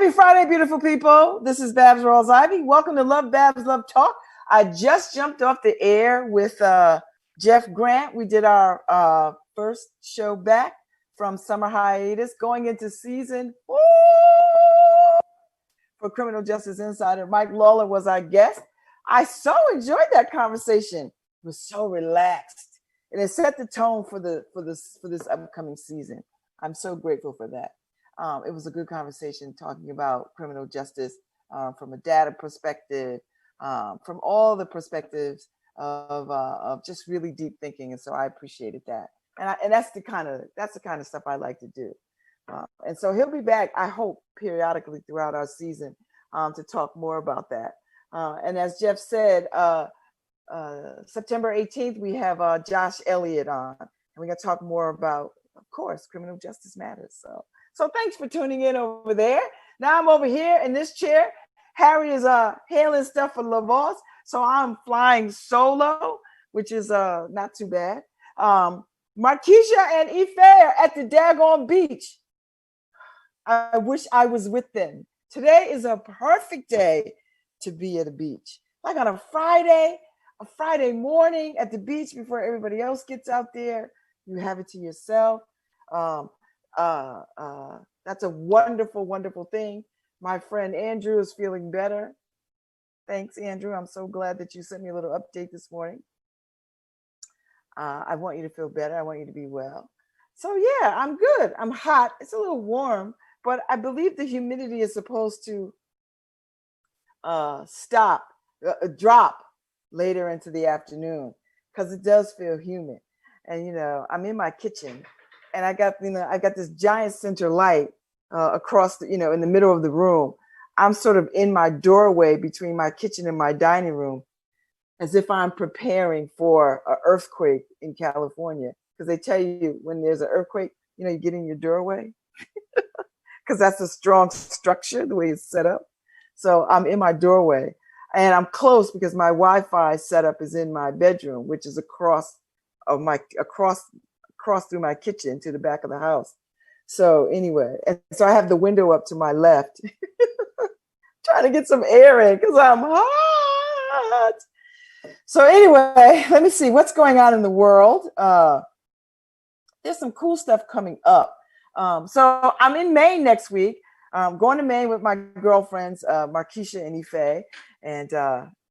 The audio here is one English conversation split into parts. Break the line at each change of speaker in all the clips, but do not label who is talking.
Happy Friday, beautiful people. This is Babz Rawls-Ivy. Welcome to LoveBabz, LoveTalk. I just jumped off the air with Jeff Grant. We did our first show back from summer hiatus, going into season for Criminal Justice Insider. Mike Lawler was our guest. I so enjoyed that conversation. It was so relaxed, and it set the tone for this upcoming season. I'm so grateful for that. It was a good conversation talking about criminal justice from a data perspective, from all the perspectives of just really deep thinking, and so I appreciated that. And that's the kind of stuff I like to do. And so he'll be back, I hope, periodically throughout our season to talk more about that. And as Jeff said, September 18th we have Josh Elliott on, and we're gonna talk more about, of course, criminal justice matters. So thanks for tuning in over there. Now I'm over here in this chair. Harry is handling stuff for LoveBabz, so I'm flying solo, which is not too bad. Markeisha and Ife are at the daggone beach. I wish I was with them. Today is a perfect day to be at a beach. Like on a Friday morning at the beach before everybody else gets out there. You have it to yourself. That's a wonderful, wonderful thing. My friend Andrew is feeling better. Thanks, Andrew. I'm so glad that you sent me a little update this morning. I want you to feel better. I want you to be well. So yeah, I'm good. I'm hot. It's a little warm, but I believe the humidity is supposed to drop later into the afternoon, because it does feel humid. And I'm in my kitchen, and I got this giant center light across in the middle of the room. I'm sort of in my doorway between my kitchen and my dining room, as if I'm preparing for an earthquake in California. Because they tell you when there's an earthquake, you get in your doorway, because that's a strong structure, the way it's set up. So I'm in my doorway, and I'm close because my Wi-Fi setup is in my bedroom, which is across through my kitchen to the back of the house. So anyway, and so I have the window up to my left, trying to get some air in because I'm hot. So anyway, let me see what's going on in the world. There's some cool stuff coming up. So I'm in Maine next week. I'm going to Maine with my girlfriends, Markeisha and Ife. And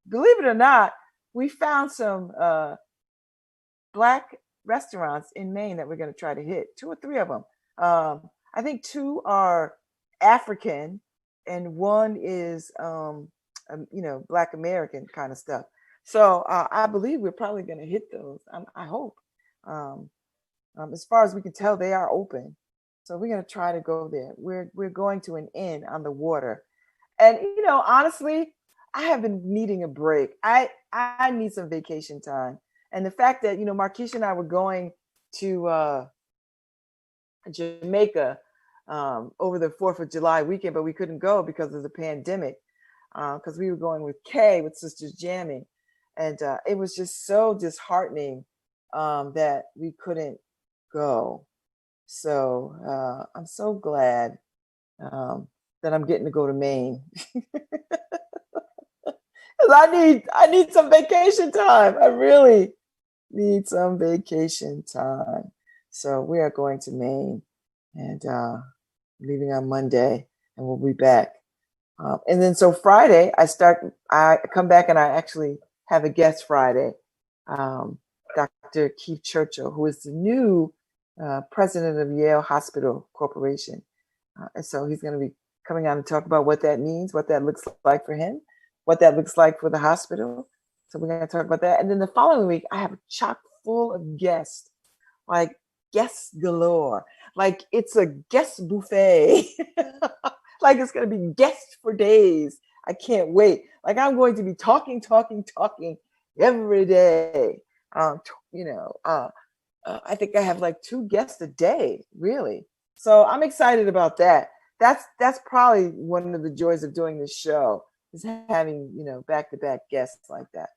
believe it or not, we found some Black restaurants in Maine that we're going to try to hit, 2 or 3 of them. I think 2 are African, and 1 is, Black American kind of stuff. So I believe we're probably going to hit those. I hope. As far as we can tell, they are open. So we're going to try to go there. We're going to an inn on the water. And, honestly, I have been needing a break. I need some vacation time. And the fact that, Markeisha and I were going to Jamaica over the 4th of July weekend, but we couldn't go because of the pandemic, because we were going with Kay, with Sisters Jamming. And it was just so disheartening that we couldn't go. So I'm so glad that I'm getting to go to Maine. Because I need some vacation time. I really need some vacation time. So we are going to Maine, and leaving on Monday, and we'll be back. And then so Friday, I come back, and I actually have a guest Friday, Dr. Keith Churchill, who is the new president of Yale Hospital Corporation. And so he's going to be coming on to talk about what that means, what that looks like for him, what that looks like for the hospital. So we're going to talk about that. And then the following week, I have a chock full of guests, like guests galore. Like it's a guest buffet. Like it's going to be guests for days. I can't wait. Like I'm going to be talking every day. I think I have like 2 guests a day, really. So I'm excited about that. That's probably one of the joys of doing this show, is having, back-to-back guests like that.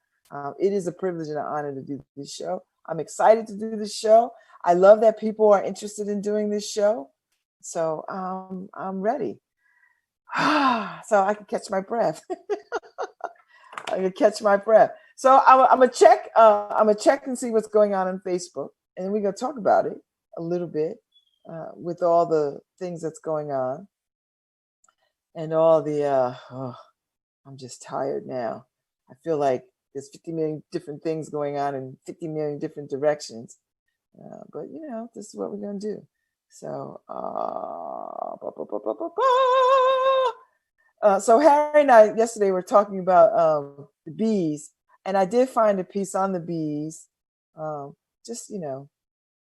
It is a privilege and an honor to do this show. I'm excited to do this show. I love that people are interested in doing this show. So I'm ready. So I can catch my breath. I can catch my breath. So I'm gonna check. I'm gonna check and see what's going on Facebook, and we're gonna talk about it a little bit with all the things that's going on and all the. I'm just tired now. I feel like there's 50 million different things going on in 50 million different directions. But this is what we're gonna do. So, so Harry and I yesterday were talking about the bees, and I did find a piece on the bees. Just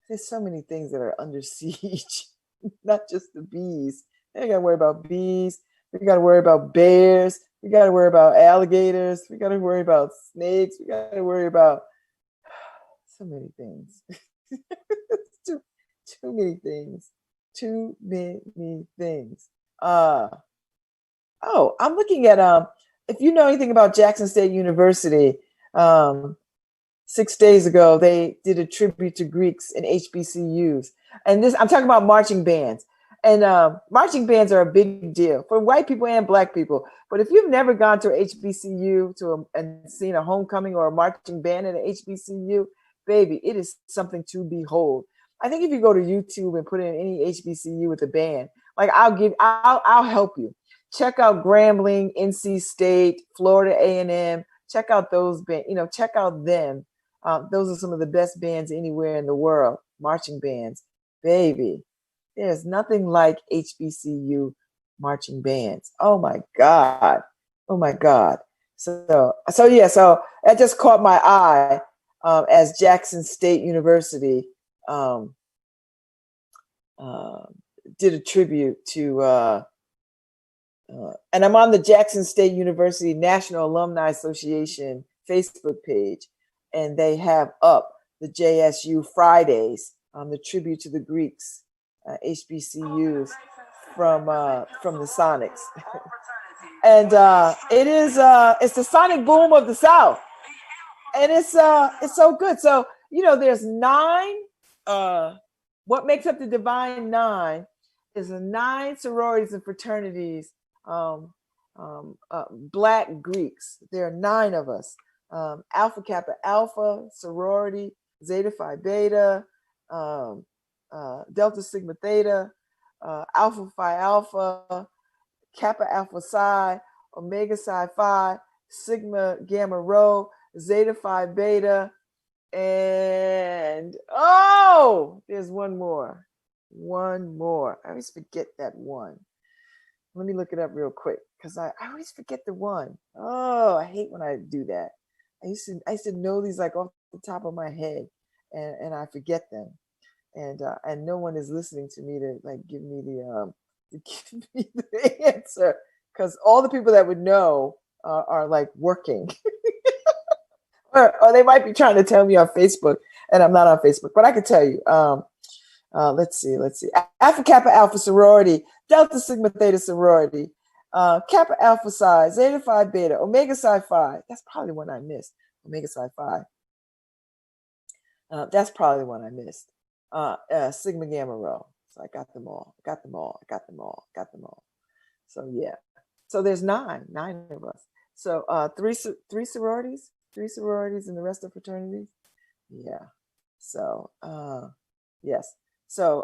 there's so many things that are under siege, not just the bees. We got to worry about bees. We got to worry about bears. We got to worry about alligators. We got to worry about snakes. We got to worry about so many things. too many things. Too many things. Oh, I'm looking at if you know anything about Jackson State University, 6 days ago they did a tribute to Greeks in HBCUs. And this I'm talking about marching bands. And marching bands are a big deal for white people and black people. But if you've never gone to a HBCU and seen a homecoming or a marching band at an HBCU, baby, it is something to behold. I think if you go to YouTube and put in any HBCU with a band, like I'll help you. Check out Grambling, NC State, Florida A&M. Check out those bands. Check out them. Those are some of the best bands anywhere in the world. Marching bands, baby. There's nothing like HBCU marching bands. Oh my God. Oh my God. So that just caught my eye as Jackson State University did a tribute to, and I'm on the Jackson State University National Alumni Association Facebook page, and they have up the JSU Fridays, the tribute to the Greeks. HBCUs from the Sonics, and it's the Sonic boom of the South, and it's so good. So there's 9. What makes up the Divine Nine is the 9 sororities and fraternities. Black Greeks. There are 9 of us. Alpha Kappa Alpha sorority, Zeta Phi Beta. Delta Sigma Theta, Alpha Phi Alpha, Kappa Alpha Psi, Omega Psi Phi, Sigma Gamma Rho, Zeta Phi Beta, and there's one more. I always forget that one. Let me look it up real quick because I always forget the one. Oh, I hate when I do that. I used to know these like off the top of my head, and I forget them. And no one is listening to me to like give me the answer, because all the people that would know are like working, or they might be trying to tell me on Facebook, and I'm not on Facebook, but I can tell you. Let's see. Alpha Kappa Alpha sorority, Delta Sigma Theta sorority, Kappa Alpha Psi, Zeta Phi Beta, Omega Psi Phi. That's probably one I missed. Omega Psi Phi. That's probably the one I missed. Sigma Gamma Rho. So I got them all. So yeah. So there's 9 of us. So 3 sororities, and the rest are fraternities. Yeah. So yes. So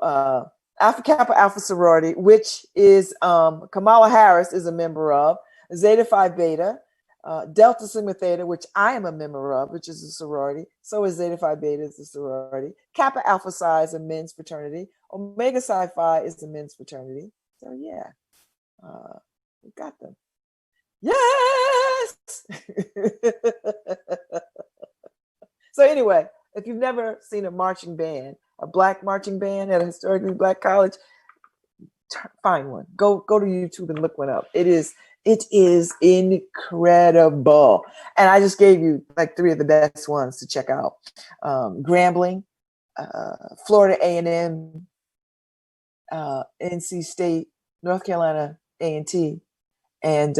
Alpha Kappa Alpha sorority, which is Kamala Harris is a member of, Zeta Phi Beta, Delta Sigma Theta, which I am a member of, which is a sorority. So is Zeta Phi Beta, is a sorority. Kappa Alpha Psi is a men's fraternity. Omega Psi Phi is a men's fraternity. So yeah, we got them. Yes. So anyway, if you've never seen a marching band, a black marching band at a historically black college, find one. Go to YouTube and look one up. It is incredible. And I just gave you like 3 of the best ones to check out. Grambling, Florida A&M, NC State, North Carolina A&T, and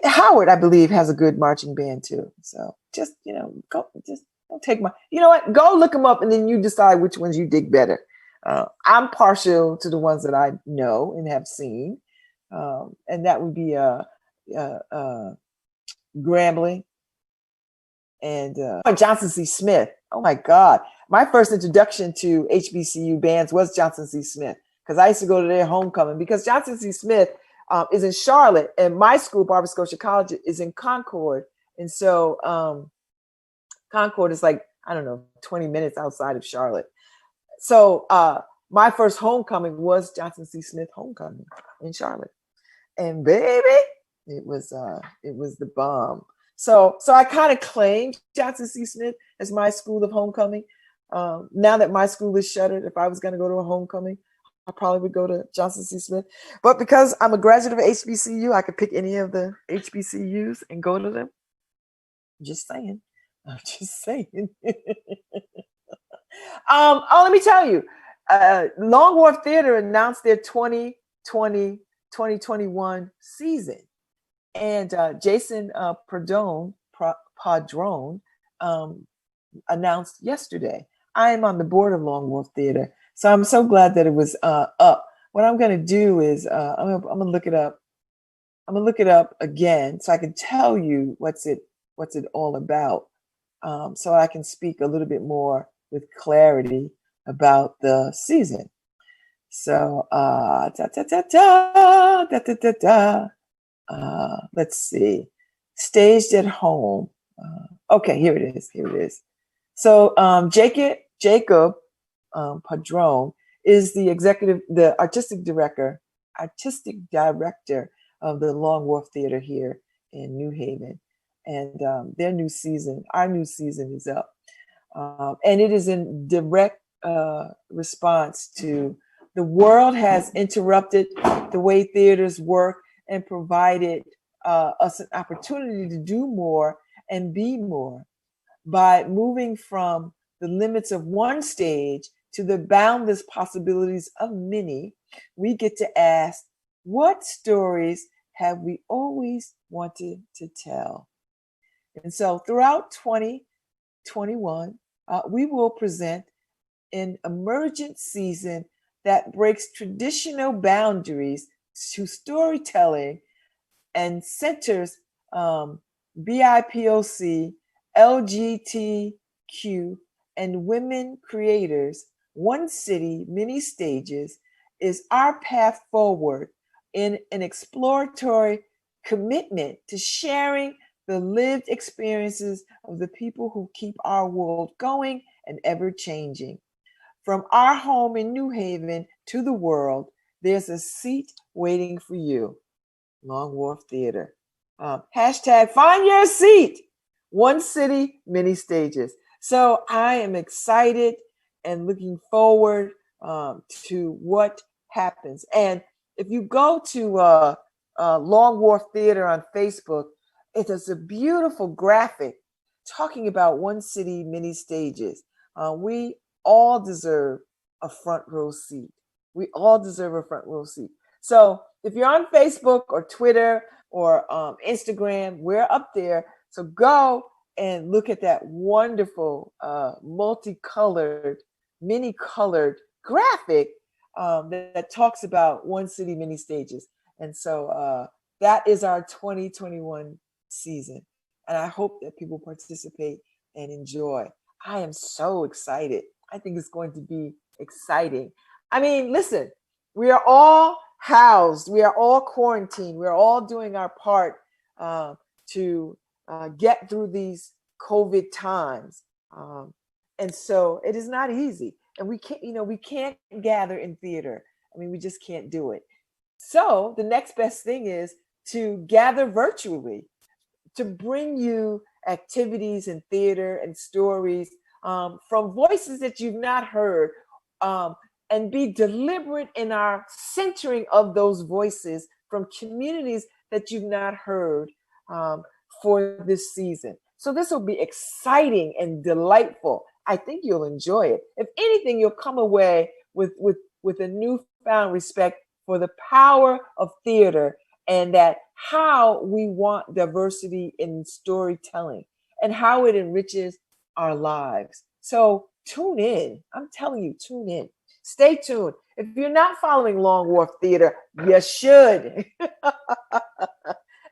Howard, I believe, has a good marching band too. So just don't take my, you know what? Go look them up and then you decide which ones you dig better. I'm partial to the ones that I know and have seen, and that would be Grambling and Johnson C. Smith. Oh my God. My first introduction to HBCU bands was Johnson C. Smith, because I used to go to their homecoming, because Johnson C. Smith is in Charlotte, and my school, Barber Scotia College, is in Concord. And so Concord is like, I don't know, 20 minutes outside of Charlotte. So my first homecoming was Johnson C. Smith homecoming in Charlotte. And baby, it was the bomb. So I kind of claimed Johnson C. Smith as my school of homecoming. Now that my school is shuttered, if I was going to go to a homecoming, I probably would go to Johnson C. Smith. But because I'm a graduate of HBCU, I could pick any of the HBCUs and go to them. Just saying. I'm just saying. Let me tell you, Long Wharf Theater announced their 2020-2021 season. And Jason Padron announced yesterday. I am on the board of Long Wharf Theater, so I'm so glad that it was up. What I'm going to do is I'm going to look it up. I'm going to look it up again so I can tell you what's it all about, so I can speak a little bit more with clarity about the season. So let's see. Staged at home. Okay, here it is. So Jacob Padron is the artistic director of the Long Wharf Theater here in New Haven, and our new season is up, and it is in direct response to the world has interrupted the way theaters work and provided us an opportunity to do more and be more. By moving from the limits of one stage to the boundless possibilities of many, we get to ask, what stories have we always wanted to tell? And so throughout 2021, we will present an emergent season that breaks traditional boundaries to storytelling and centers BIPOC, LGBTQ, and women creators. One city, many stages is our path forward in an exploratory commitment to sharing the lived experiences of the people who keep our world going and ever changing. From our home in New Haven to the world, there's a seat waiting for you. Long Wharf Theater. Hashtag find your seat. One city, many stages. So I am excited and looking forward to what happens. And if you go to Long Wharf Theater on Facebook, it is a beautiful graphic talking about one city, many stages. We all deserve a front row seat. We all deserve a front row seat. So if you're on Facebook or Twitter or Instagram, we're up there. So go and look at that wonderful multicolored, many-colored graphic that talks about one city, many stages. And so that is our 2021 season. And I hope that people participate and enjoy. I am so excited. I think it's going to be exciting. I mean, listen, we are all housed. We are all quarantined. We're all doing our part to get through these COVID times. And so it is not easy. And we can't gather in theater. I mean, we just can't do it. So the next best thing is to gather virtually, to bring you activities in theater and stories from voices that you've not heard, and be deliberate in our centering of those voices from communities that you've not heard for this season. So this will be exciting and delightful. I think you'll enjoy it. If anything, you'll come away with a newfound respect for the power of theater and that how we want diversity in storytelling and how it enriches our lives. So tune in. I'm telling you, tune in. Stay tuned. If you're not following Long Wharf Theater, you should.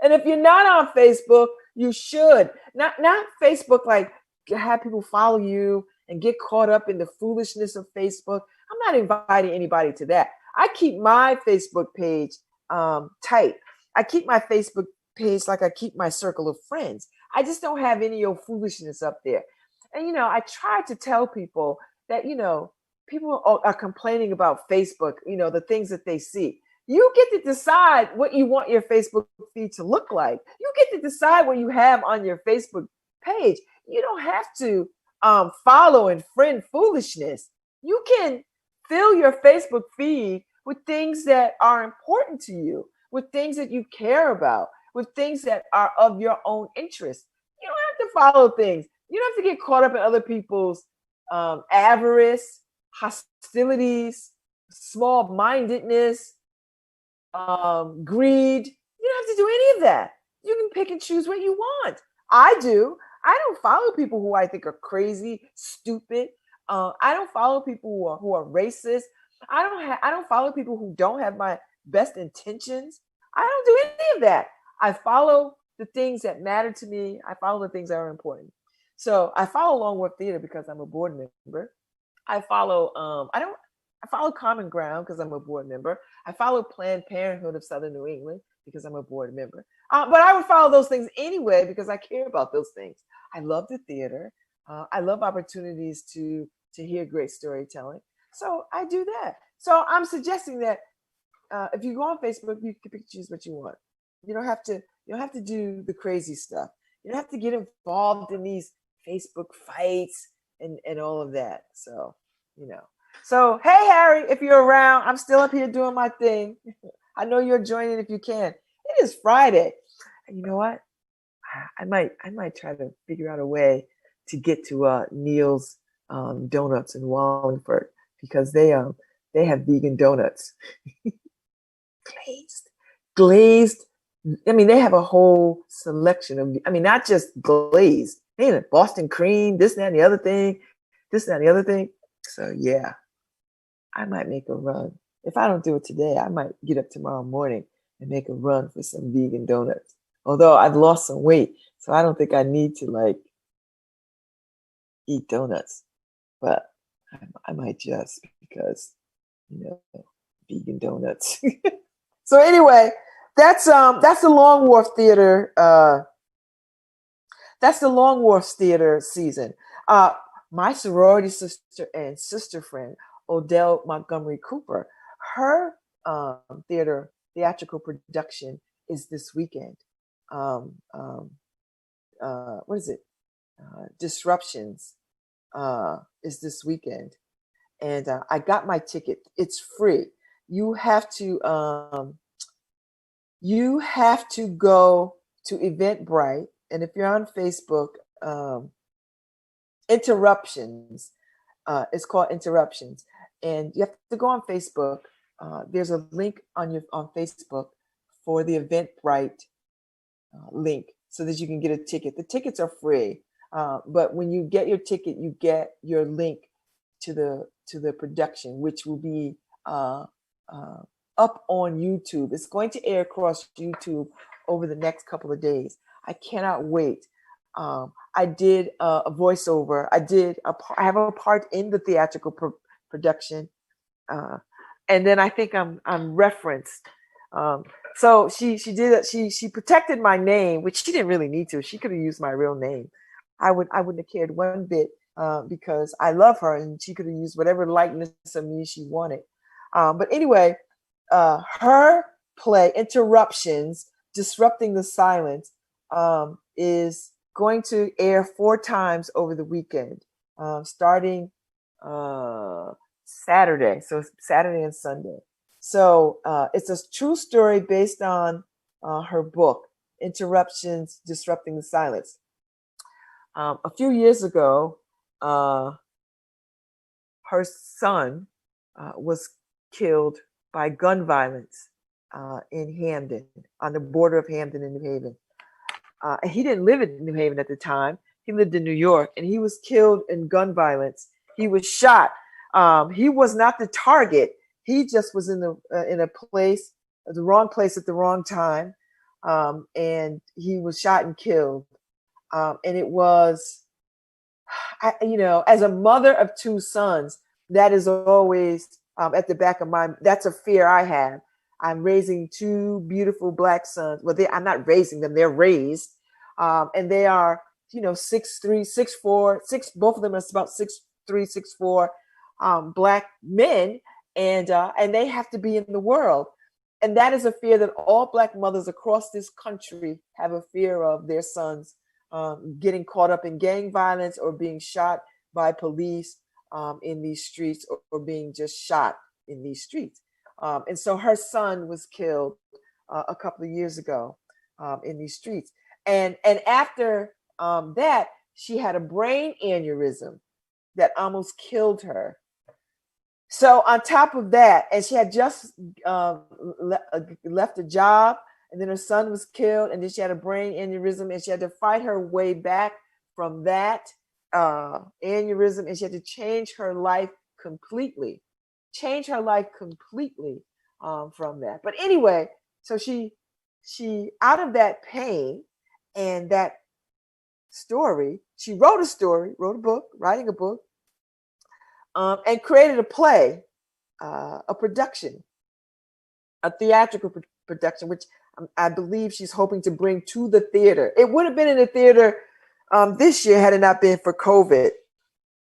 And if you're not on Facebook, you should. Not Facebook, like have people follow you and get caught up in the foolishness of Facebook. I'm not inviting anybody to that. I keep my Facebook page tight. I keep my Facebook page like I keep my circle of friends. I just don't have any old foolishness up there. And, I try to tell people that, people are complaining about Facebook, the things that they see. You get to decide what you want your Facebook feed to look like. You get to decide what you have on your Facebook page. You don't have to follow and friend foolishness. You can fill your Facebook feed with things that are important to you, with things that you care about, with things that are of your own interest. You don't have to follow things. You don't have to get caught up in other people's avarice, hostilities, small-mindedness, greed. You don't have to do any of that. You can pick and choose what you want. I do. I don't follow people who I think are crazy, stupid. I don't follow people who are racist. I don't follow people who don't have my best intentions. I don't do any of that. I follow the things that matter to me. I follow the things that are important. So I follow Long Wharf Theater because I'm a board member. I follow I follow Common Ground because I'm a board member. I follow Planned Parenthood of Southern New England because I'm a board member. But I would follow those things anyway because I care about those things. I love the theater. I love opportunities to hear great storytelling. So I do that. So I'm suggesting that if you go on Facebook, you can pick and choose what you want. You don't have to do the crazy stuff. You don't have to get involved in these Facebook fights and all of that. So, So, hey, Harry, if you're around, I'm still up here doing my thing. I know you're joining if you can. It is Friday. And you know what? I might try to figure out a way to get to Neil's Donuts in Wallingford because they have vegan donuts. glazed. I mean, they have a whole selection of, not just glazed. They have Boston cream, this, that, and the other thing, this, that, and the other thing. So yeah, I might make a run. If I don't do it today, I might get up tomorrow morning and make a run for some vegan donuts. Although I've lost some weight, so I don't think I need to eat donuts. But I might just because, vegan donuts. So anyway, that's the Long Wharf Theater. That's the Long Wharf Theater season. My sorority sister and sister friend, Odell Montgomery Cooper, her theatrical production is this weekend. What is it? Disruptions is this weekend. And I got my ticket. It's free. You have to go to Eventbrite, and if you're on Facebook, Interruptions. It's called Interruptions, and you have to go on Facebook. There's a link on Facebook for the Eventbrite link so that you can get a ticket. The tickets are free, but when you get your ticket, you get your link to the production, which will be up on YouTube. It's going to air across YouTube over the next couple of days. I cannot wait. I did a voiceover. I have a part in the theatrical production, and then I think I'm referenced. So she did it. She protected my name, which she didn't really need to. She could have used my real name. I wouldn't have cared one bit because I love her, and she could have used whatever likeness of me she wanted. But anyway, her play Interruptions, Disrupting the Silence, is going to air 4 times over the weekend, starting Saturday. So Saturday and Sunday. So it's a true story based on her book, Interruptions, Disrupting the Silence. A few years ago, her son was killed by gun violence in Hamden, on the border of Hamden and New Haven. And he didn't live in New Haven at the time. He lived in New York, and he was killed in gun violence. He was shot He was not the target. He just was in a place, the wrong place at the wrong time, and he was shot and killed. And it was, as a mother of two sons, that is always at the back of my. That's a fear I have. I'm raising two beautiful Black sons. Well, I'm not raising them; they're raised, and they are, 6'3", 6'4", six. Both of them are about 6'3", 6'4", Black men, and they have to be in the world, and that is a fear that all Black mothers across this country have a fear of their sons getting caught up in gang violence or being shot by police in these streets, or being just shot in these streets. And so her son was killed a couple of years ago in these streets. And after that, she had a brain aneurysm that almost killed her. So on top of that, and she had just left a job, and then her son was killed, and then she had a brain aneurysm, and she had to fight her way back from that aneurysm, and she had to change her life completely. From that. But anyway, so she out of that pain and that story, she wrote a book, writing a book, and created a play, a production, a theatrical production, which I believe she's hoping to bring to the theater. It would have been in the theater this year had it not been for COVID,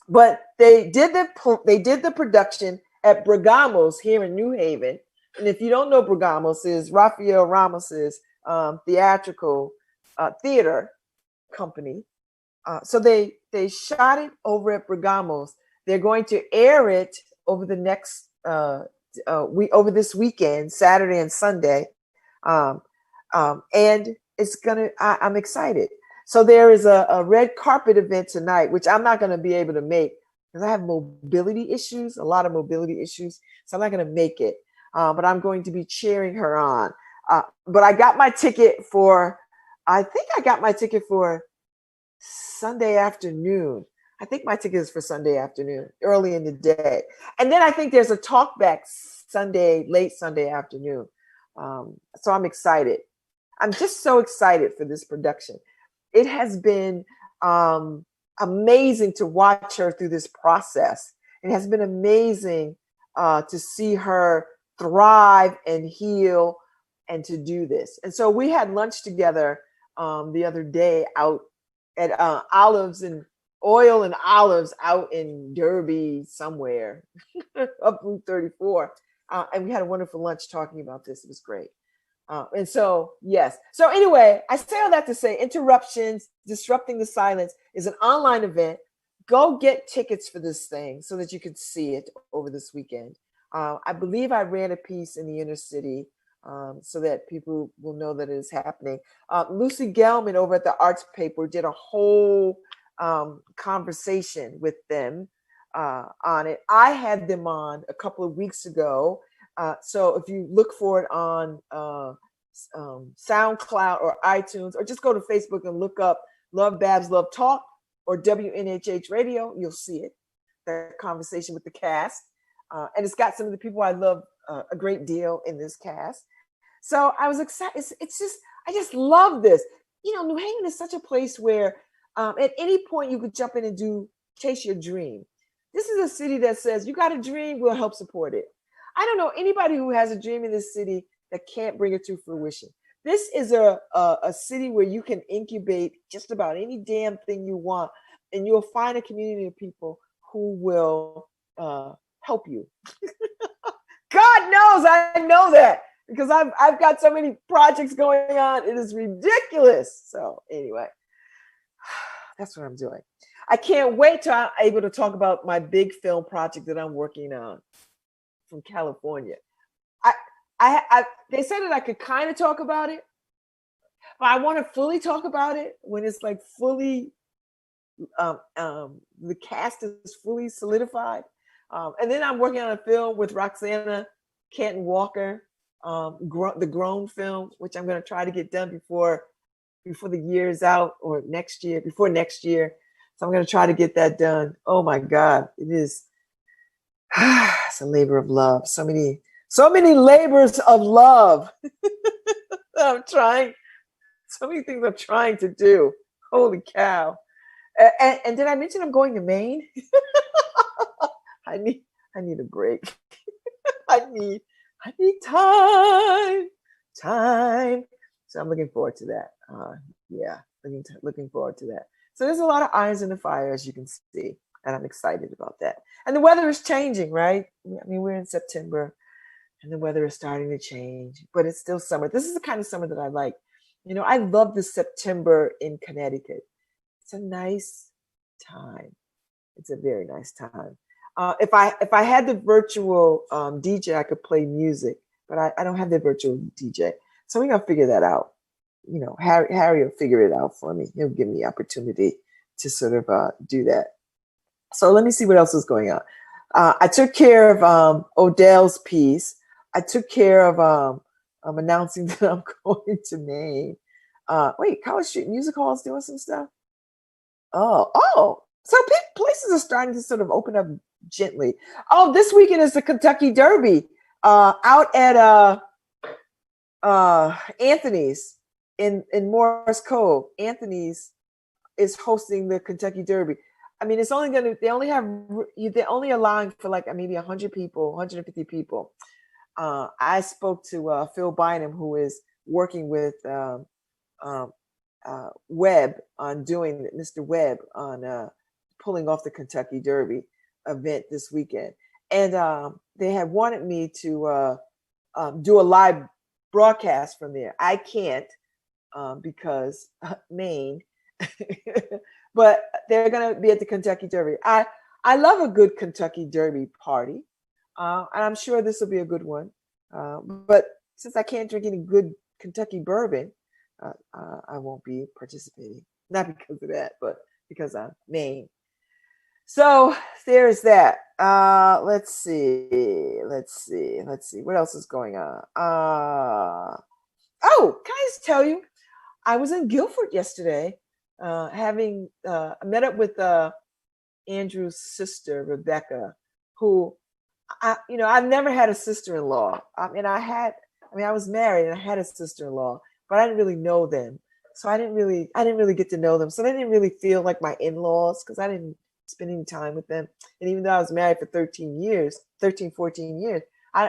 but they did the production at Bergamo's here in New Haven. And if you don't know, Bergamo's is Rafael Ramos's theatrical theater company. So they shot it over at Bergamo's. They're going to air it over the next over this weekend, Saturday and Sunday, and it's gonna. I'm excited. So there is a red carpet event tonight, which I'm not going to be able to make because I have mobility issues, a lot of mobility issues. So I'm not going to make it, but I'm going to be cheering her on. But I got my ticket for, I think I got my ticket for Sunday afternoon. I think my ticket is for Sunday afternoon, early in the day. And then I think there's a talk back late Sunday afternoon. So I'm excited. I'm just so excited for this production. It has been amazing to watch her through this process. It has been amazing to see her thrive and heal and to do this. And so we had lunch together the other day out at Olives and Oil and Olives out in Derby somewhere up Route 34. And we had a wonderful lunch talking about this. It was great. And so, yes. So anyway, I say all that to say Interruptions, Disrupting the Silence is an online event. Go get tickets for this thing so that you can see it over this weekend. I believe I ran a piece in the inner city so that people will know that it is happening. Lucy Gelman over at the Arts Paper did a whole conversation with them on it. I had them on a couple of weeks ago. So if you look for it on SoundCloud or iTunes, or just go to Facebook and look up LoveBabz, LoveTalk, or WNHH Radio, you'll see it. That conversation with the cast. And it's got some of the people I love a great deal in this cast. So I was excited. I just love this. New Haven is such a place where at any point you could jump in and chase your dream. This is a city that says, you got a dream, we'll help support it. I don't know anybody who has a dream in this city that can't bring it to fruition. This is a city where you can incubate just about any damn thing you want, and you'll find a community of people who will help you. God knows I know that because I've got so many projects going on. It is ridiculous. So anyway, that's what I'm doing. I can't wait till I'm able to talk about my big film project that I'm working on from California. They said that I could kind of talk about it, but I want to fully talk about it when it's like fully, the cast is fully solidified. And then I'm working on a film with Roxana Canton Walker, the Grown film, which I'm going to try to get done before the year is out, or before next year. So I'm going to try to get that done. Oh my God, it is. It's a labor of love. So many labors of love. I'm trying. So many things I'm trying to do. Holy cow! And did I mention I'm going to Maine? I need I need a break. I need I need time. So I'm looking forward to that. Yeah, looking forward to that. So there's a lot of irons in the fire, as you can see, and I'm excited about that. And the weather is changing, right? I mean, we're in September, and the weather is starting to change, but it's still summer. This is the kind of summer that I like. You know, I love the September in Connecticut. It's a nice time. It's a very nice time. If I had the virtual DJ, I could play music, but I don't have the virtual DJ, so we're gonna figure that out. You know, Harry will figure it out for me. He'll give me opportunity to sort of do that. So let me see what else is going on. I took care of Odell's piece. I took care of announcing that I'm going to Maine. Wait, College Street Music Hall is doing some stuff. Oh. So places are starting to sort of open up gently. Oh, this weekend is the Kentucky Derby out at Anthony's in Morris Cove. Anthony's is hosting the Kentucky Derby. I mean, it's only they're only allowing for like maybe 100 people, 150 people. I spoke to Phil Bynum, who is working with Webb on doing Mr. Webb on pulling off the Kentucky Derby event this weekend, and they had wanted me to do a live broadcast from there. I can't because Maine, but they're going to be at the Kentucky Derby. I love a good Kentucky Derby party, and I'm sure this will be a good one. But since I can't drink any good Kentucky bourbon, I won't be participating. Not because of that, but because I'm Maine. So there's that. Let's see. What else is going on? Oh, can I just tell you? I was in Guilford yesterday, having met up with Andrew's sister, Rebecca, who I've never had a sister-in-law. I was married and I had a sister-in-law, but I didn't really know them. So I didn't really get to know them. So they didn't really feel like my in-laws because I didn't spend any time with them. And even though I was married for 14 years, I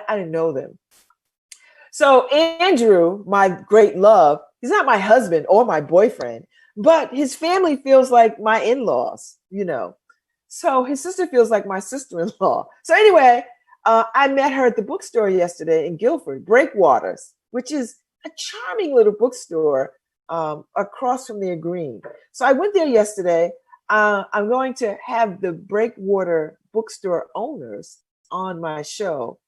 didn't know them. So Andrew, my great love, he's not my husband or my boyfriend, but his family feels like my in-laws, So his sister feels like my sister-in-law. So anyway, I met her at the bookstore yesterday in Guilford, Breakwaters, which is a charming little bookstore across from their green. So I went there yesterday. I'm going to have the Breakwater bookstore owners on my show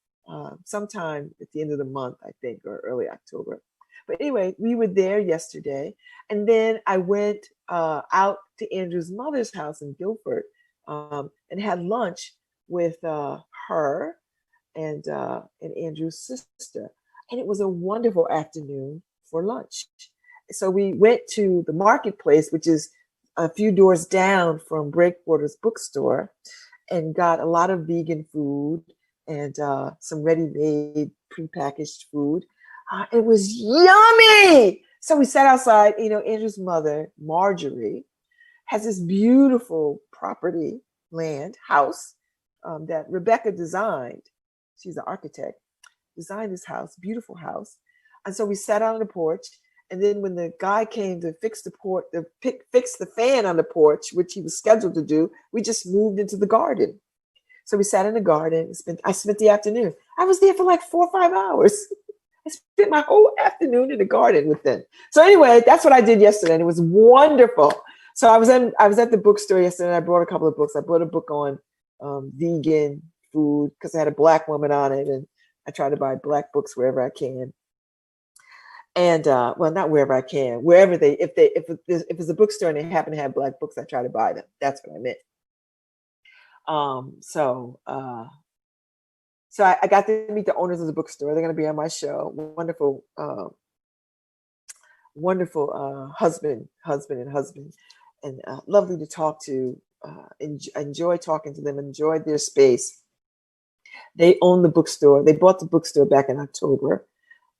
sometime at the end of the month, I think, or early October. But anyway, we were there yesterday. And then I went out to Andrew's mother's house in Guilford and had lunch with her and Andrew's sister. And it was a wonderful afternoon for lunch. So we went to the marketplace, which is a few doors down from Breakwater's bookstore, and got a lot of vegan food and some ready-made prepackaged food. It was yummy. So we sat outside. Andrew's mother, Marjorie, has this beautiful property, house that Rebecca designed. She's an architect, designed this house, beautiful house. And so we sat out on the porch. And then when the guy came to fix fix the fan on the porch, which he was scheduled to do, we just moved into the garden. So we sat in the garden. I spent the afternoon. I was there for like 4 or 5 hours. I spent my whole afternoon in the garden with them. So anyway, that's what I did yesterday, and it was wonderful. So I was at the bookstore yesterday, and I brought a couple of books. I brought a book on vegan food because I had a Black woman on it, and I try to buy Black books wherever I can. And well, not wherever I can, wherever if it's a bookstore and they happen to have Black books, I try to buy them. That's what I meant. So I got to meet the owners of the bookstore. They're going to be on my show. Wonderful, husband, and lovely to talk to. Enjoy talking to them. Enjoyed their space. They own the bookstore. They bought the bookstore back in October.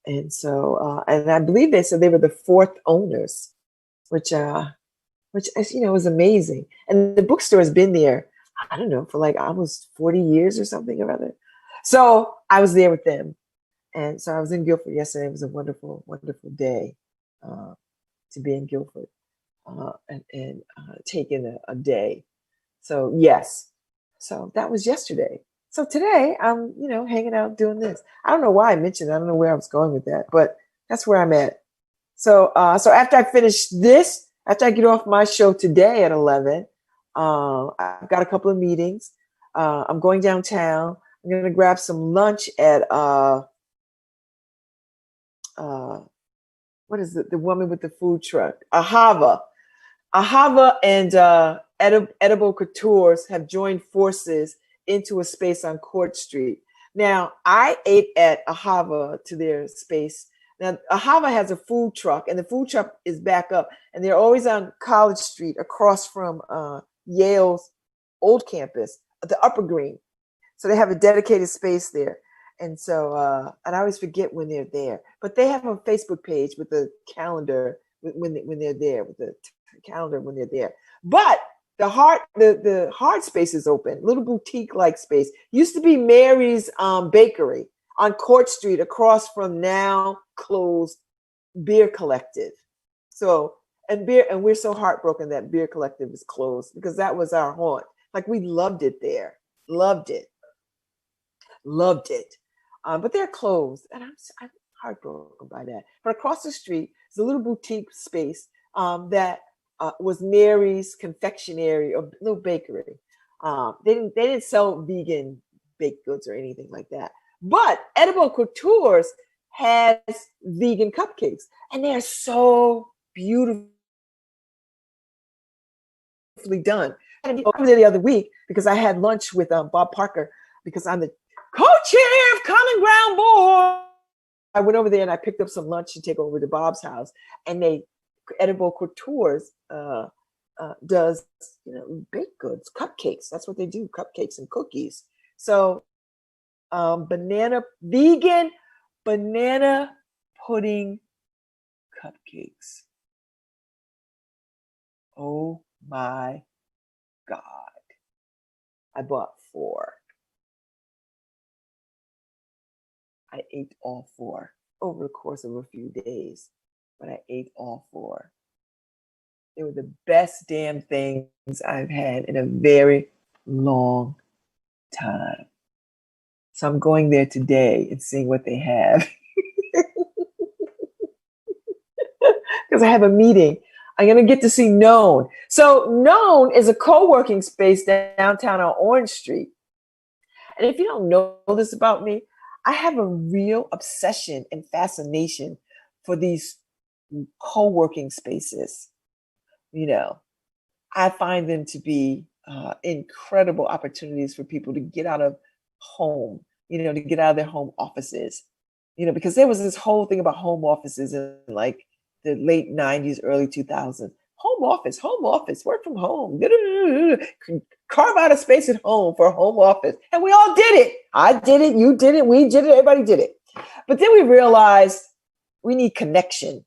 And so, and I believe they said they were the fourth owners, which is, was amazing. And the bookstore has been there, I don't know, for like almost 40 years or something or other. So I was there with them. And so I was in Guilford yesterday. It was a wonderful, wonderful day to be in Guilford and taking a day. So yes, so that was yesterday. So today I'm, hanging out doing this. I don't know why I mentioned it. I don't know where I was going with that, but that's where I'm at. So so after I finish this, after I get off my show today at 11, I've got a couple of meetings. I'm going downtown. I'm going to grab some lunch at what is it? The woman with the food truck, Ahava and Edible Coutures have joined forces into a space on Court Street. Now, I ate at Ahava to their space. Now, Ahava has a food truck, and the food truck is back up, and they're always on College Street across from Yale's old campus, the Upper Green. So they have a dedicated space there. And so, and I always forget when they're there, but they have a Facebook page with the calendar when they're there, with the calendar when they're there. But the hard space is open, little boutique like space. Used to be Mary's Bakery on Court Street across from now closed Beer Collective. So and we're so heartbroken that Beer Collective is closed because that was our haunt. Like we loved it there, loved it. But they're closed, and I'm heartbroken by that. But across the street is a little boutique space that was Mary's Confectionery, or little bakery. They didn't sell vegan baked goods or anything like that. But Edible Coutures has vegan cupcakes, and they are so beautifully done. I was over there the other week because I had lunch with Bob Parker because I'm the co-chair of Common Ground Board. I went over there and I picked up some lunch to take over to Bob's house, and Edible Coutures does baked goods, cupcakes. That's what they do, cupcakes and cookies. So vegan banana pudding cupcakes. Oh my God. I bought 4. I ate all 4 over the course of a few days, but I ate all 4. They were the best damn things I've had in a very long time. So I'm going there today and seeing what they have. Because I have a meeting. I'm going to get to see Known. So Known is a co-working space downtown on Orange Street. And if you don't know this about me, I have a real obsession and fascination for these co-working spaces. I find them to be incredible opportunities for people to get out of home, to get out of their home offices, because there was this whole thing about home offices in like the late 90s, early 2000s. Home office, work from home. Carve out a space at home for a home office. And we all did it. I did it. You did it. We did it. Everybody did it. But then we realized we need connection.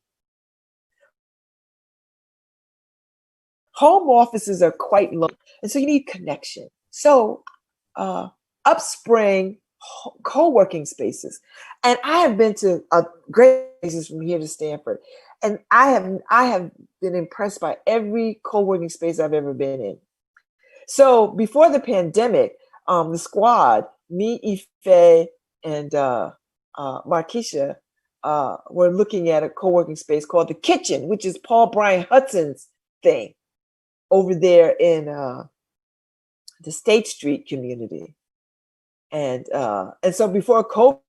Home offices are quite low. And so you need connection. So upspring co-working spaces. And I have been to great places from here to Stanford. And I have been impressed by every co-working space I've ever been in. So before the pandemic, the squad, me, Ife, and Markeisha were looking at a co-working space called The Kitchen, which is Paul Brian Hudson's thing over there in the State Street community. And so before COVID,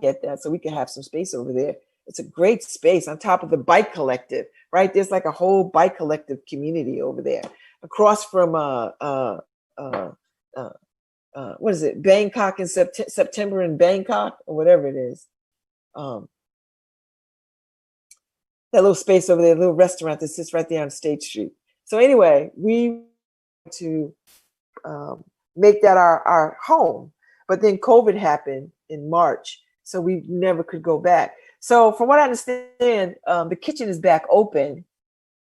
get that, so we could have some space over there. It's a great space on top of the Bike Collective, right? There's like a whole Bike Collective community over there, across from what is it? Bangkok in September in Bangkok, or whatever it is. That little space over there, little restaurant that sits right there on State Street. So anyway, we to make that our home. but then COVID happened in March, so we never could go back. So from what I understand, the kitchen is back open,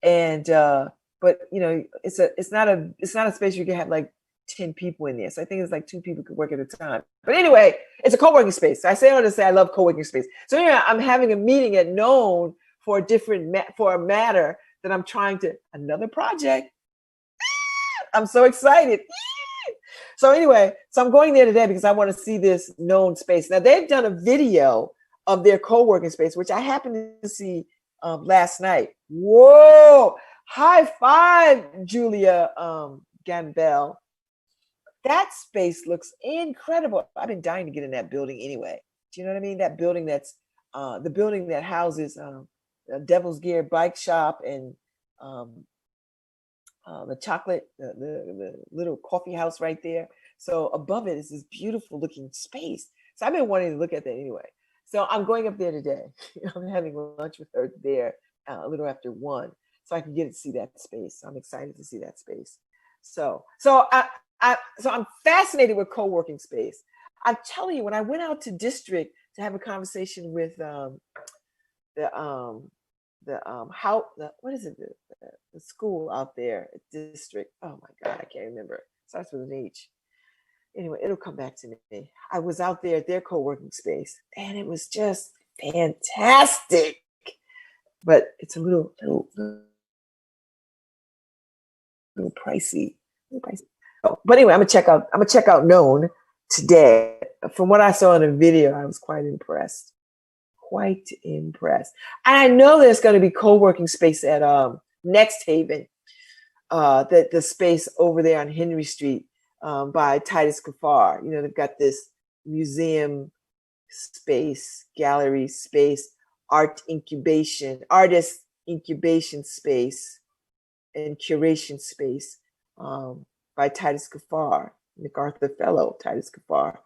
and but you know, it's not a space you can have like 10 people in there. So I think it's like 2 people could work at a time. But anyway, it's a co-working space. So I say all to say I love co-working space. So yeah, I'm having a meeting at noon for a different for a matter that I'm trying to another project. I'm so excited. So anyway, so I'm going there today because I want to see this known space. Now they've done a video of their co-working space, which I happened to see last night. Whoa! High five, Julia Gambell. That space looks incredible. I've been dying to get in that building anyway. Do you know what I mean? That building that's the building that houses Devil's Gear Bike Shop and the chocolate, the little coffee house right there. So above it is this beautiful looking space. So I've been wanting to look at that anyway. So I'm going up there today. I'm having lunch with her there a little after 1, so I can get to see that space. I'm excited to see that space. So I'm fascinated with co-working space. I'm telling you, when I went out to district to have a conversation with the school out there at district. Oh my God, I can't remember. It starts with an H. Anyway, it'll come back to me. I was out there at their co-working space, and it was just fantastic. But it's a little pricey. Oh, but anyway, I'm gonna check out Known today. From what I saw in the video, I was quite impressed. And I know there's going to be co-working space at Next Haven, the space over there on Henry Street by Titus Kaffar. You know, they've got this museum space, gallery space, artist incubation space, and curation space by Titus Kaffar, MacArthur Fellow Titus Kaffar,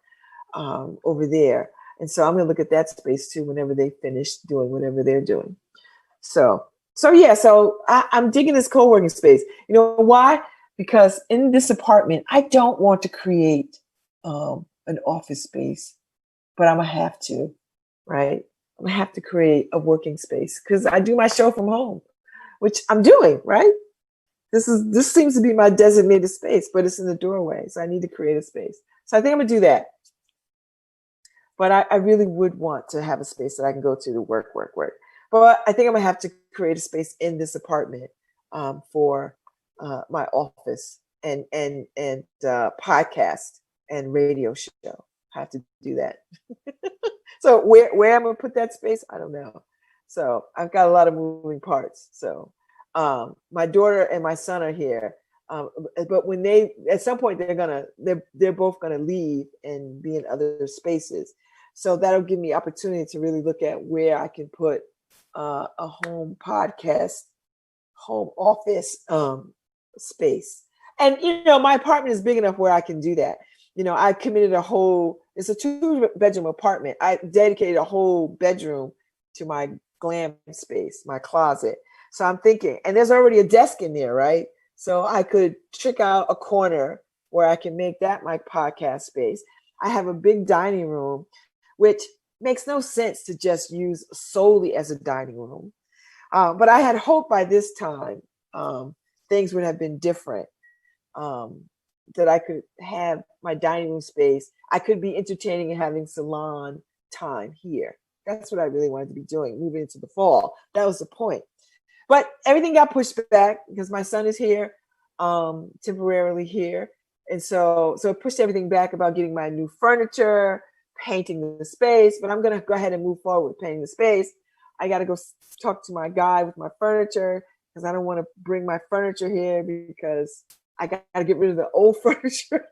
over there. And so I'm going to look at that space too whenever they finish doing whatever they're doing. So I'm digging this co-working space. You know why? Because in this apartment, I don't want to create an office space, but I'm going to have to, right? I'm going to have to create a working space because I do my show from home, which I'm doing, right? This seems to be my designated space, but it's in the doorway. So I need to create a space. So I think I'm going to do that. But I really would want to have a space that I can go to work. But I think I'm gonna have to create a space in this apartment for my office and podcast and radio show. I have to do that. So where I'm gonna put that space, I don't know. So I've got a lot of moving parts. So my daughter and my son are here. But when at some point they're both gonna leave and be in other spaces. So that'll give me opportunity to really look at where I can put a home podcast, home office space. And you know, my apartment is big enough where I can do that. You know, I committed it's a 2-bedroom apartment. I dedicated a whole bedroom to my glam space, my closet. So I'm thinking, and there's already a desk in there, right? So I could trick out a corner where I can make that my podcast space. I have a big dining room, which makes no sense to just use solely as a dining room. But I had hoped by this time things would have been different, that I could have my dining room space. I could be entertaining and having salon time here. That's what I really wanted to be doing, moving into the fall. That was the point. But everything got pushed back because my son is here, temporarily here. And so it pushed everything back about getting my new furniture, painting the space. But I'm going to go ahead and move forward with painting the space. I got to go talk to my guy with my furniture because I don't want to bring my furniture here because I got to get rid of the old furniture.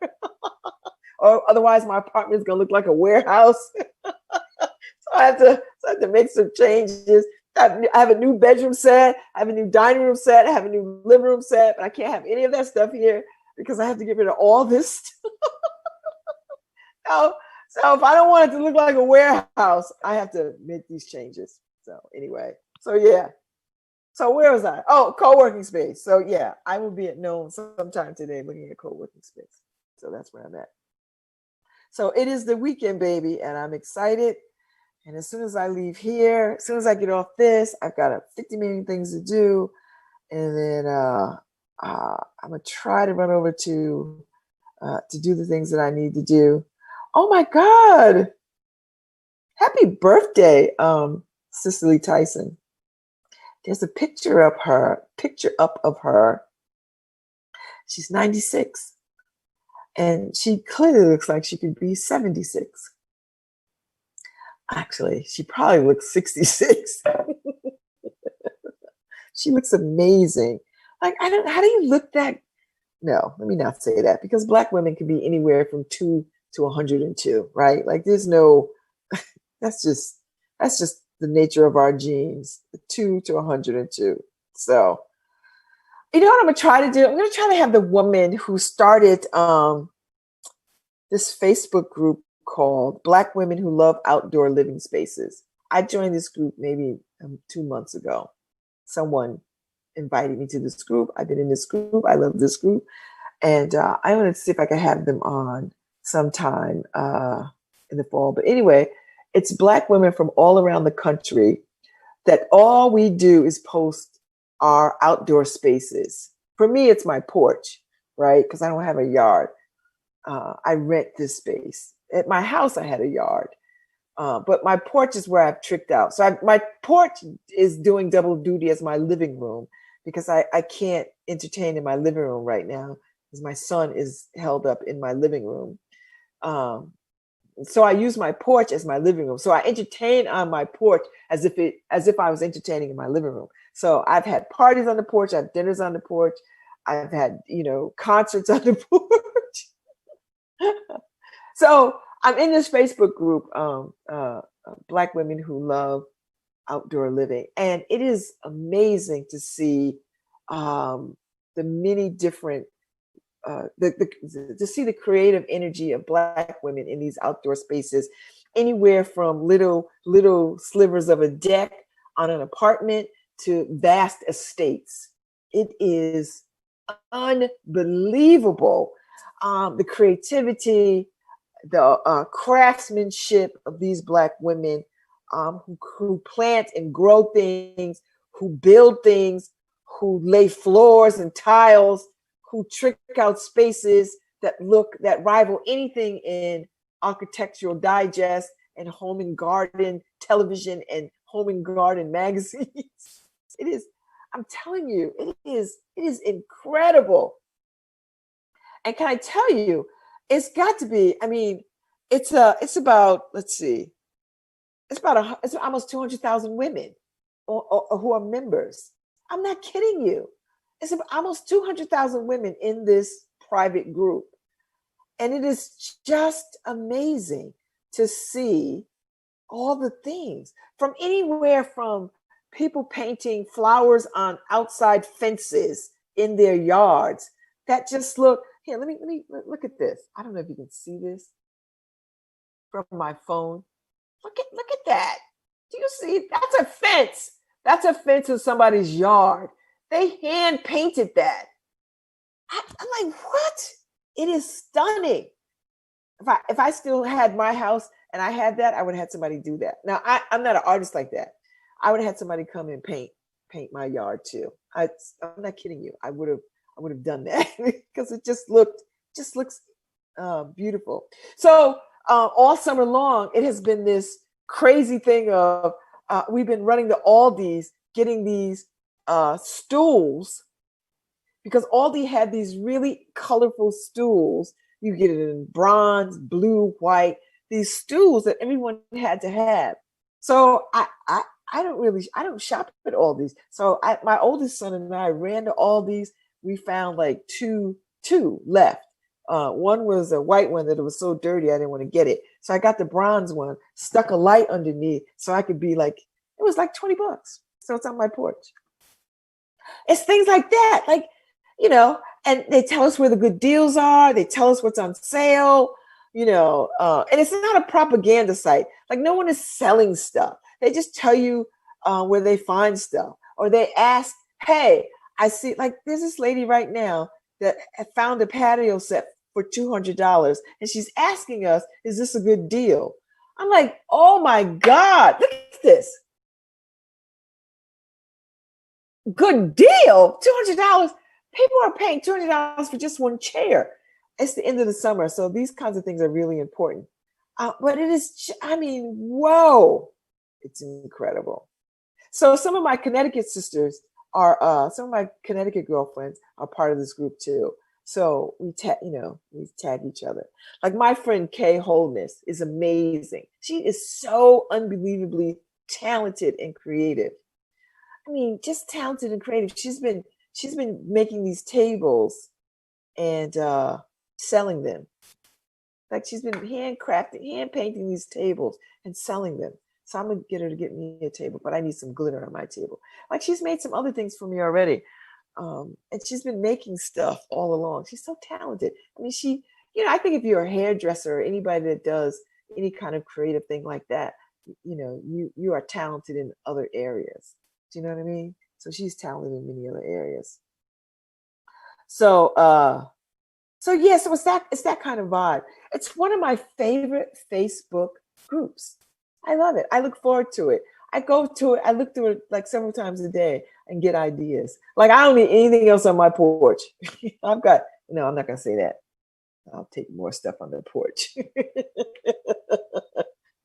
Or otherwise my apartment is going to look like a warehouse. So I have to make some changes. I have a new bedroom set. I have a new dining room set. I have a new living room set, but I can't have any of that stuff here because I have to get rid of all this. So if I don't want it to look like a warehouse, I have to make these changes. So anyway, so yeah. So where was I? Oh, co-working space. So yeah, I will be at Known sometime today looking at co-working space. So that's where I'm at. So it is the weekend, baby, and I'm excited. And as soon as I leave here, as soon as I get off this, I've got 50 million things to do. And then I'm going to try to run over to do the things that I need to do. Oh my God. Happy birthday, Cicely Tyson. There's a picture up of her. She's 96. And she clearly looks like she could be 76. Actually, she probably looks 66. She looks amazing. Like, how do you look that? No, let me not say that, because Black women can be anywhere from 2 to 102, right? Like, there's no, that's just the nature of our genes, 2 to 102. So, you know what I'm going to try to do? I'm going to try to have the woman who started this Facebook group called Black Women Who Love Outdoor Living Spaces. I joined this group maybe 2 months ago. Someone invited me to this group. I've been in this group. I love this group. And I want to see if I can have them on sometime in the fall. But anyway, it's Black women from all around the country that all we do is post our outdoor spaces. For me, it's my porch, right? Because I don't have a yard. I rent this space. At my house, I had a yard. But my porch is where I've tricked out. So my porch is doing double duty as my living room, because I can't entertain in my living room right now because my son is held up in my living room. So I use my porch as my living room. So I entertain on my porch as if I was entertaining in my living room. So I've had parties on the porch. I have dinners on the porch. I've had, concerts on the porch. So I'm in this Facebook group, Black Women Who Love Outdoor Living. And it is amazing to see the many different, to see the creative energy of Black women in these outdoor spaces, anywhere from little slivers of a deck on an apartment to vast estates. It is unbelievable. The creativity, the craftsmanship of these Black women who plant and grow things, who build things, who lay floors and tiles, who trick out spaces that rival anything in Architectural Digest and Home and Garden television and Home and Garden magazines. It is, I'm telling you, it is incredible. And can I tell you, it's got to be, it's about, let's see, it's almost 200,000 women who are members. I'm not kidding you. It's almost 200,000 women in this private group. And it is just amazing to see all the things, from anywhere from people painting flowers on outside fences in their yards that just look, here, let me look at this. I don't know if you can see this from my phone. Look at that. Do you see? That's a fence. That's a fence in somebody's yard. They hand painted that. I'm like, what? It is stunning. If I still had my house and I had that, I would have had somebody do that. Now, I'm not an artist like that. I would have had somebody come and paint my yard too. I'm not kidding you. I would have done that because it just looks beautiful. So all summer long, it has been this crazy thing of we've been running to Aldi's, getting these stools, because Aldi had these really colorful stools. You get it in bronze, blue, white, these stools that everyone had to have. So I don't shop at Aldi's. So my oldest son and I ran to Aldi's. We found like two left. One was a white one that it was so dirty I didn't want to get it. So I got the bronze one, stuck a light underneath so I could be like, it was like $20. So it's on my porch. It's things like that, like, and they tell us where the good deals are. They tell us what's on sale, and it's not a propaganda site. Like, no one is selling stuff. They just tell you where they find stuff, or they ask, hey, I see, like, there's this lady right now that found a patio set for $200. And she's asking us, is this a good deal? I'm like, oh my God, look at this. Good deal, $200. People are paying $200 for just one chair. It's the end of the summer, so these kinds of things are really important. But it is, I mean, whoa, it's incredible. So some of my Connecticut sisters are, some of my Connecticut girlfriends are part of this group too. So we tag each other. Like my friend Kay Holness is amazing. She is so unbelievably talented and creative. I mean, just talented and creative. She's been making these tables and selling them. Like she's been hand painting these tables and selling them. So I'm gonna get her to get me a table, but I need some glitter on my table. Like she's made some other things for me already. And she's been making stuff all along. She's so talented. I mean, I think if you're a hairdresser or anybody that does any kind of creative thing like that, you are talented in other areas. Do you know what I mean? So she's talented in many other areas. So yes, it's that kind of vibe. It's one of my favorite Facebook groups. I love it. I look forward to it. I go to it. I look through it like several times a day and get ideas. Like I don't need anything else on my porch. I'm not going to say that. I'll take more stuff on the porch.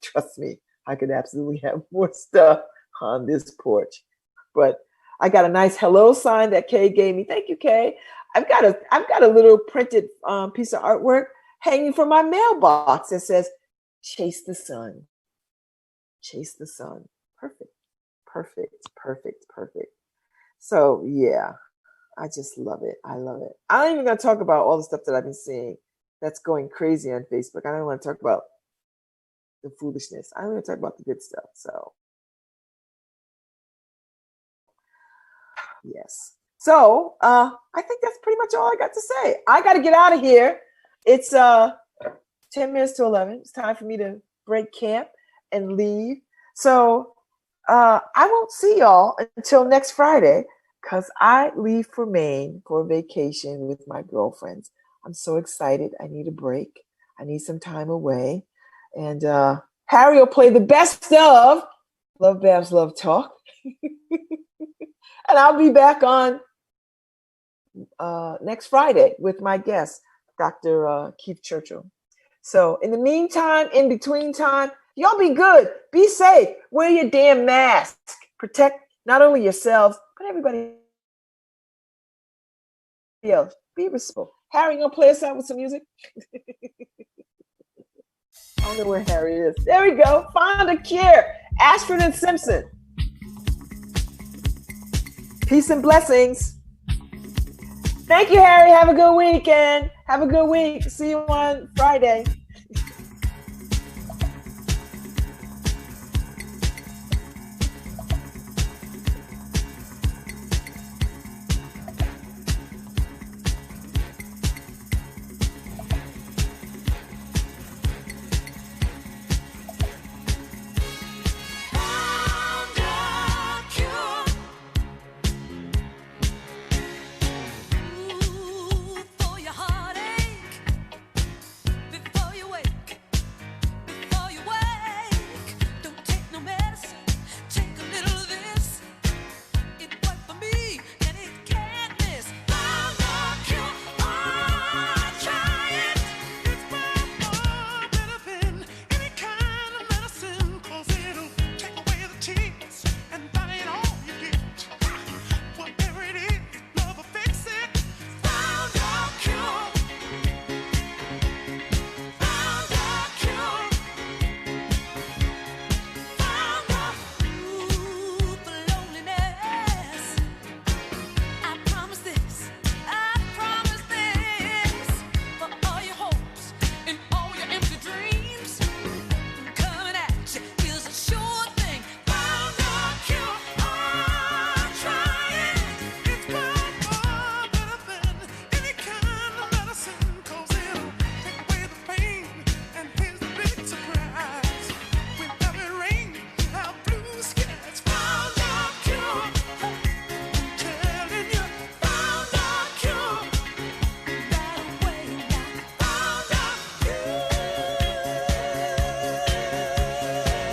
Trust me, I could absolutely have more stuff on this porch. But I got a nice hello sign that Kay gave me. Thank you, Kay. I've got a little printed piece of artwork hanging from my mailbox that says, "Chase the sun. Chase the sun." Perfect, perfect, perfect, perfect. So yeah, I just love it. I love it. I'm not even going to talk about all the stuff that I've been seeing that's going crazy on Facebook. I don't want to talk about the foolishness. I want to talk about the good stuff. So yes. So I think that's pretty much all I got to say. I got to get out of here. It's 10 minutes to 11. It's time for me to break camp and leave. So I won't see y'all until next Friday because I leave for Maine for vacation with my girlfriends. I'm so excited. I need a break. I need some time away. And Harry will play the best of LoveBabz, LoveTalk. And I'll be back on next Friday with my guest, Dr. Keith Churchill. So in the meantime, in between time, y'all be good. Be safe. Wear your damn mask. Protect not only yourselves, but everybody else. Be respectful. Harry, you gonna play us out with some music? I don't know where Harry is. There we go. Find a cure. Ashford and Simpson. Peace and blessings. Thank you, Harry. Have a good weekend. Have a good week. See you on Friday.